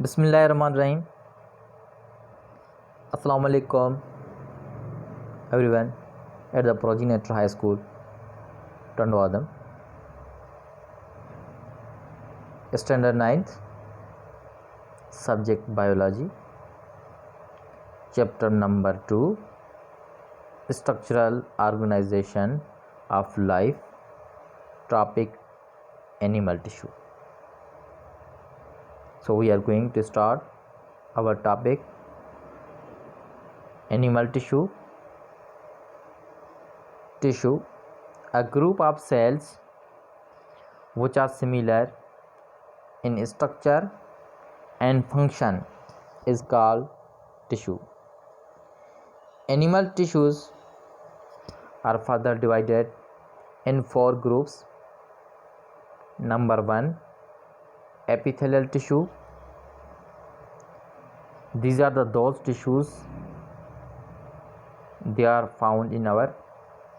Bismillahirrahmanirrahim. Assalamu alaikum everyone at the Progenitor High School, Tandwadam. Standard 9th, Subject Biology, Chapter number 2, Structural Organization of Life, Topic Animal Tissue. So we are going to start our topic animal tissue. Tissue, a group of cells which are similar in structure and function is called tissue. Animal tissues are further divided in 4 groups. Number 1, epithelial tissue. These are those tissues, they are found in our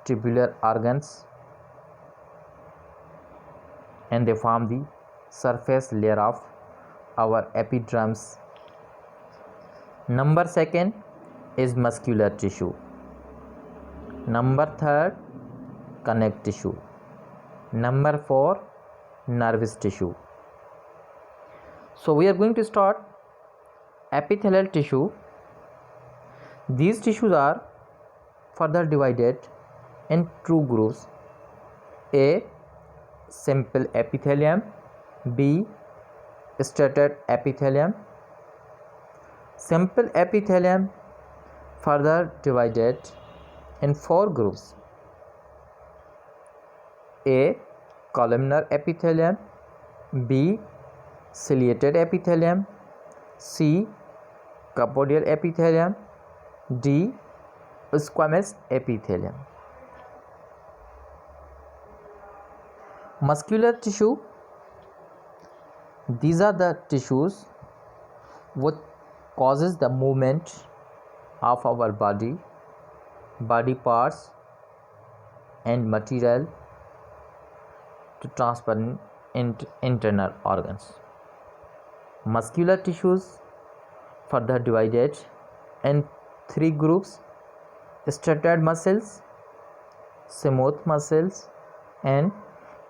tubular organs and they form the surface layer of our epidermis. Number 2 is muscular tissue. Number 3, connective tissue. Number 4, nervous tissue. So we are going to start epithelial tissue. These tissues are further divided in 2 groups: A, simple epithelium, B, striated epithelium. Simple epithelium further divided in 4 groups: A, columnar epithelium, B, ciliated epithelium, C, cuboidal epithelium, D, squamous epithelium. Muscular tissue, these are the tissues which causes the movement of our body parts and material to transfer in internal organs. Muscular tissues further divided in 3 groups: striated muscles, smooth muscles, and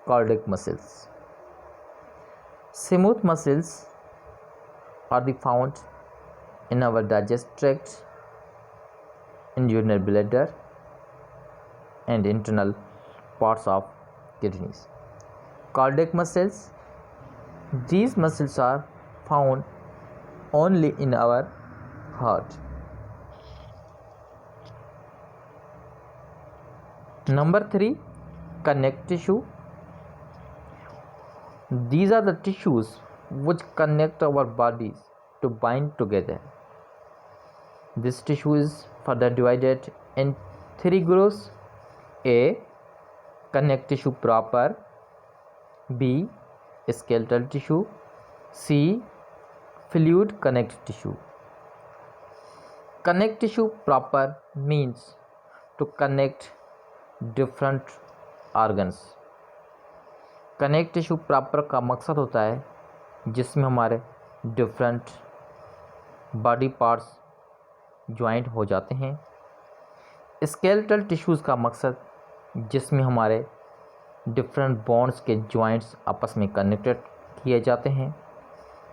cardiac muscles. Smooth muscles are found in our digestive tract, in urinary bladder, and internal parts of kidneys. Cardiac muscles, these muscles are found only in our heart. Number 3, connective tissue. These are the tissues which connect our bodies to bind together. This tissue is further divided in 3 groups: A, connective tissue proper, B, skeletal tissue, C, fluid connective tissue. Connective tissue proper means to connect different organs. Connect tissue proper का मकसद होता है जिसमें हमारे different body parts joint हो जाते हैं। Skeletal tissues का मकसद जिसमें हमारे डिफरेंट बोन्स के ज्वाइंट्स आपस में कनेक्टेड किए जाते हैं।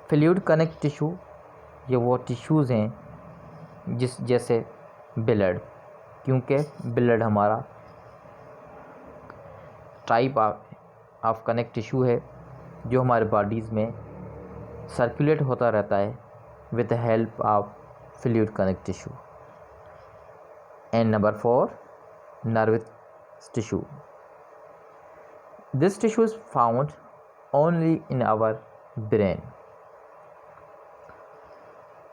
फ्लूइड कनेक्ट टिश्यू, ये वो टिश्यूज़ हैं जैसे ब्लड, क्योंकि ब्लड हमारा टाइप ऑफ कनेक्ट टिश्यू है जो हमारे बॉडीज़ में सर्कुलेट होता रहता है with the help of fluid connect tissue. And number 4, nervous tissue. This tissue is found only in our brain.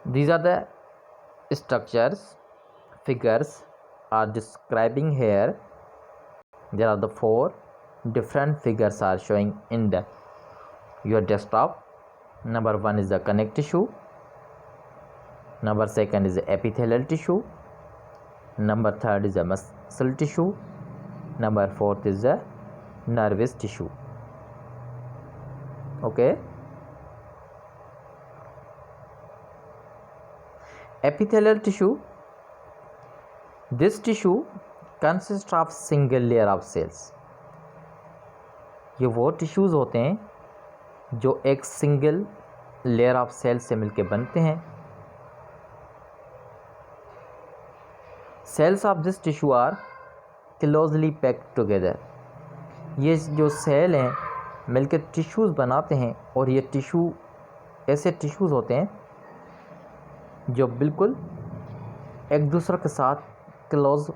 These are the structures figures are describing here. There are the 4 different figures are showing in your desktop. Number 1 is the connective tissue. Number 2 is the epithelial tissue. Number 3 is the muscle tissue. Number 4 is the nervous tissue. Okay. epithelial tissue, this tissue consists of single layer of cells. ये वो tissues होते हैं जो एक single layer of cell से मिलके बनते हैं. Cells of this tissue are closely packed together. ये जो सेल हैं मिलके टिश्यूज़ बनाते हैं और ये टिश्यू ऐसे टिश्यूज़ होते हैं जो बिल्कुल एक दूसरे के साथ क्लोज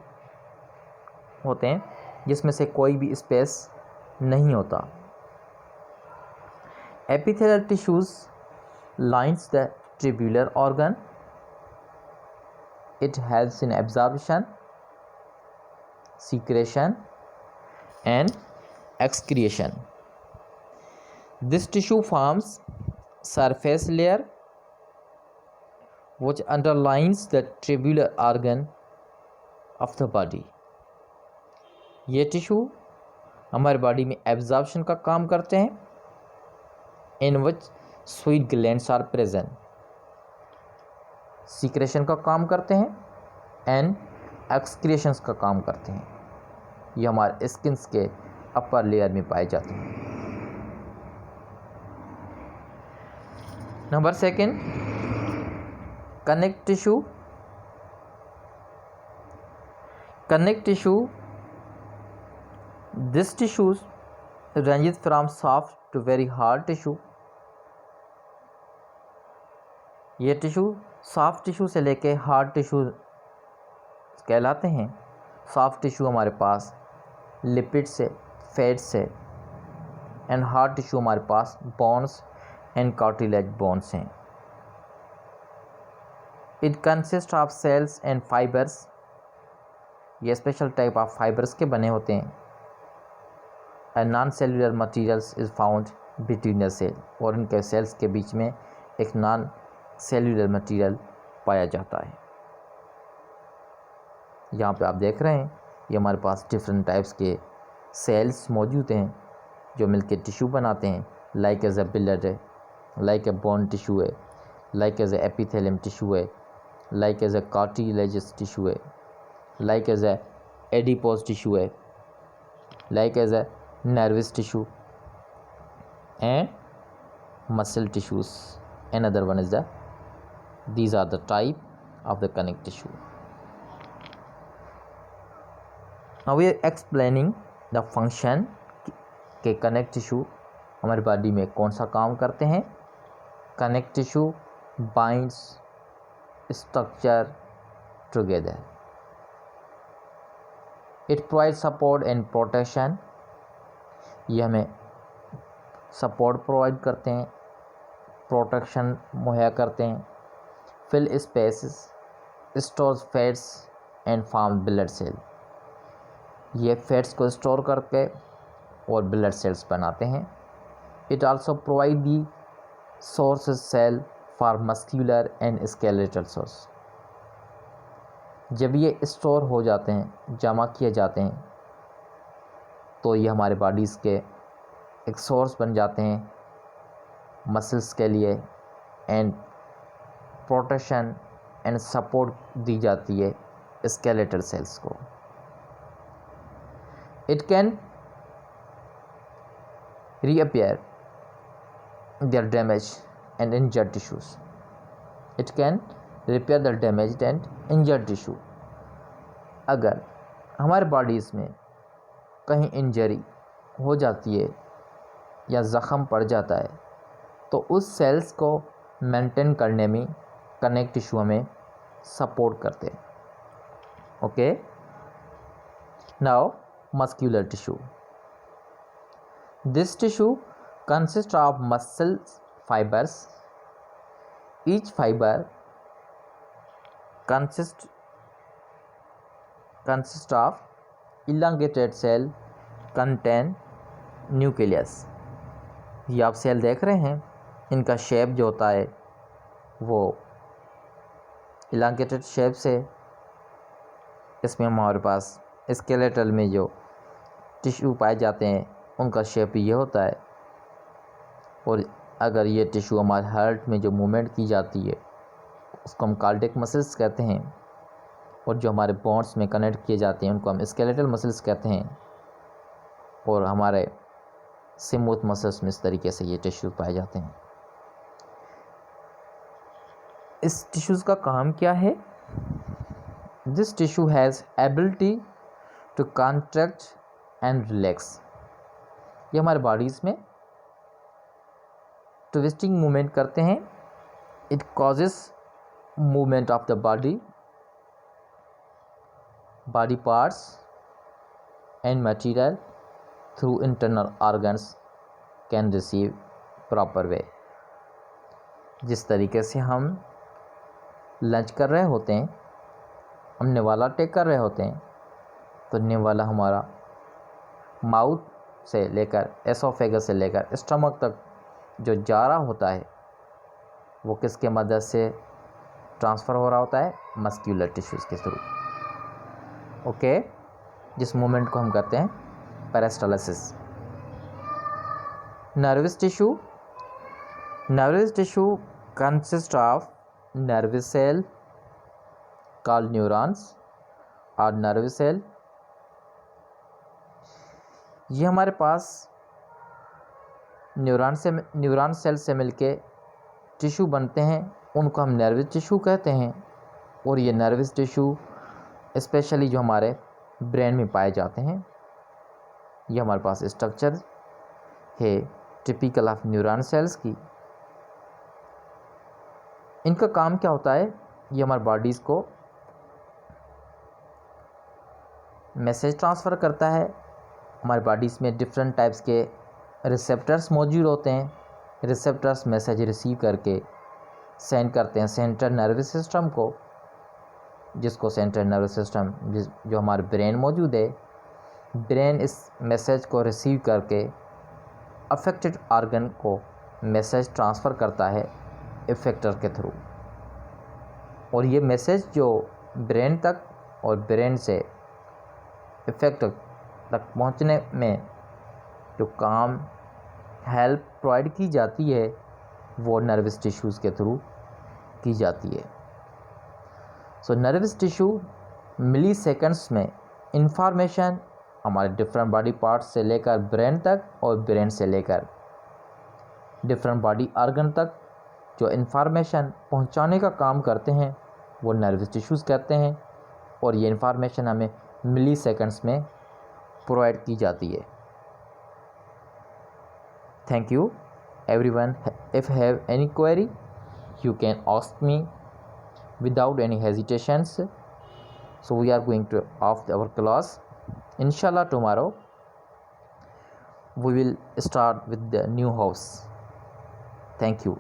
होते हैं, जिसमें से कोई भी स्पेस नहीं होता. Epithelial tissues lines the tubular organ. It helps in absorption, secretion and excretion. This tissue forms surface layer which underlines the tubular organ of the body. ये टिश्यू हमारे बॉडी में एब्जॉर्प्शन का काम करते हैं. In which sweat glands are present. Secretion का काम करते हैं एंड एक्सक्रिएशंस का काम करते हैं. ये हमारे स्किन्स के अपर लेयर में पाए जाते हैं. Number second, connect tissue. Connect tissue, this tissues ranges from soft to very hard tissue. ये टिश्यू सॉफ्ट टिश्यू से लेके हार्ड टिश्यू कहलाते हैं. सॉफ्ट टिश्यू हमारे पास लिपिड से, फैट से, एंड हार्ड टिश्यू हमारे पास बोन्स एंड कार्टिलेज बोन्स हैं. It consist of cells and fibres. ये स्पेशल टाइप ऑफ फाइबर्स के बने होते हैं. And non cellular materials is found between the cell. और इनके सेल्स के बीच में एक नॉन सेल्यूलर मटेरियल पाया जाता है. यहाँ पे आप देख रहे हैं ये हमारे पास डिफरेंट टाइप्स के सेल्स मौजूद हैं जो मिलके टिश्यू बनाते हैं. लाइक एज ए बिलड है, लाइक ए बोन टिश्यू है, like as a epithelium tissue है, like as a cartilaginous tissue है, like as a adipose tissue है, like as a nervous tissue and muscle tissues. Another one is these are the type of the connective tissue. Now we are explaining the function के connective tissue हमारी body में कौन सा काम करते हैं. connective tissue binds structure together. It provides support and protection. ये हमें सपोर्ट प्रोवाइड करते हैं, प्रोटेक्शन मुहैया करते हैं. Fill spaces, stores fats and form blood cell. ये फैट्स को स्टोर करके और ब्लड सेल्स बनाते हैं. It also provide the source cell for muscular and skeletal source. जब ये स्टोर हो जाते हैं, जमा किए जाते हैं, तो ये हमारे बॉडीज़ के एक सोर्स बन जाते हैं मसल्स के लिए. एंड प्रोटेक्शन एंड सपोर्ट दी जाती है स्केलेटल सेल्स को. It can reappear their damage and injured tissues. It can repair the damaged and injured tissue. अगर हमारे बॉडीज़ में कहीं इंजरी हो जाती है या ज़ख़म पड़ जाता है, तो उस सेल्स को मेंटेन करने में कनेक्ट टिश्यू हमें सपोर्ट करते हैं. Okay, now muscular tissue. This tissue consist of muscle fibres. Each fibre consist of elongated cell contain nucleus. ये आप सेल देख रहे हैं, इनका शेप जो होता है वो elongated शेप से. इसमें हमारे पास स्केलेटल में जो टिश्यू पाए जाते हैं उनका शेप ये होता है. और अगर ये टिश्यू हमारे हार्ट में जो मूवमेंट की जाती है उसको हम कार्डियक मसल्स कहते हैं, और जो हमारे बॉन्ड्स में कनेक्ट किए जाते हैं उनको हम स्केलेटल मसल्स कहते हैं, और हमारे स्मूथ मसल्स में इस तरीके से ये टिश्यू पाए जाते हैं। इस टिश्यूज़ का काम क्या है? This tissue has ability to contract and relax. ये हमारे बॉडीज़ में ट्विस्टिंग मूवमेंट करते हैं। It causes movement of the body parts and material through internal organs can receive proper way. जिस तरीके से हम लंच कर रहे होते हैं, हम निवाला टेक कर रहे होते हैं, तो निवाला हमारा माउथ से लेकर एसोफेगस से लेकर स्टमक तक जो जा रहा होता है वो किसके मदद से ट्रांसफ़र हो रहा होता है? मस्क्यूलर टिश्यूज़ के थ्रू। ओके, जिस मूवमेंट को हम कहते हैं peristalsis. Nervous tissue consist of nervous cell called neurons और नर्वस सेल। ये हमारे पास न्यूरॉन सेल से मिलके टिश्यू बनते हैं, उनको हम नर्वस टिश्यू कहते हैं। और ये नर्वस टिश्यू स्पेशली जो हमारे ब्रेन में पाए जाते हैं। ये हमारे पास स्ट्रक्चर है टिपिकल ऑफ न्यूरॉन सेल्स की। इनका काम क्या होता है? ये हमारे बॉडीज़ को मैसेज ट्रांसफ़र करता है। हमारे बॉडीज़ में डिफरेंट टाइप्स के रिसेप्टर्स मौजूद होते हैं। रिसेप्टर्स मैसेज रिसीव करके सेंड करते हैं सेंट्रल नर्वस सिस्टम को, जिसको सेंट्रल नर्वस सिस्टम जो हमारे ब्रेन मौजूद है, ब्रेन इस मैसेज को रिसीव करके अफेक्टेड ऑर्गन को मैसेज ट्रांसफ़र करता है इफेक्टर के थ्रू। और ये मैसेज जो ब्रेन तक और ब्रेन से इफेक्टर तक पहुंचने में जो काम हेल्प प्रोवाइड की जाती है वो नर्वस टिश्यूज़ के थ्रू की जाती है। सो नर्वस टिश्यू मिली सेकेंड्स में इंफॉर्मेशन हमारे डिफरेंट बॉडी पार्ट्स से लेकर ब्रेन तक और ब्रेन से लेकर डिफरेंट बॉडी ऑर्गन तक जो इंफॉर्मेशन पहुंचाने का काम करते हैं वो नर्वस टिश्यूज़ कहते हैं। और ये इंफॉर्मेशन हमें मिली सेकेंड्स में प्रोवाइड की जाती है। Thank you everyone. If you have any query, you can ask me without any hesitations. So we are going to off our class. Inshallah tomorrow we will start with the new house. Thank you.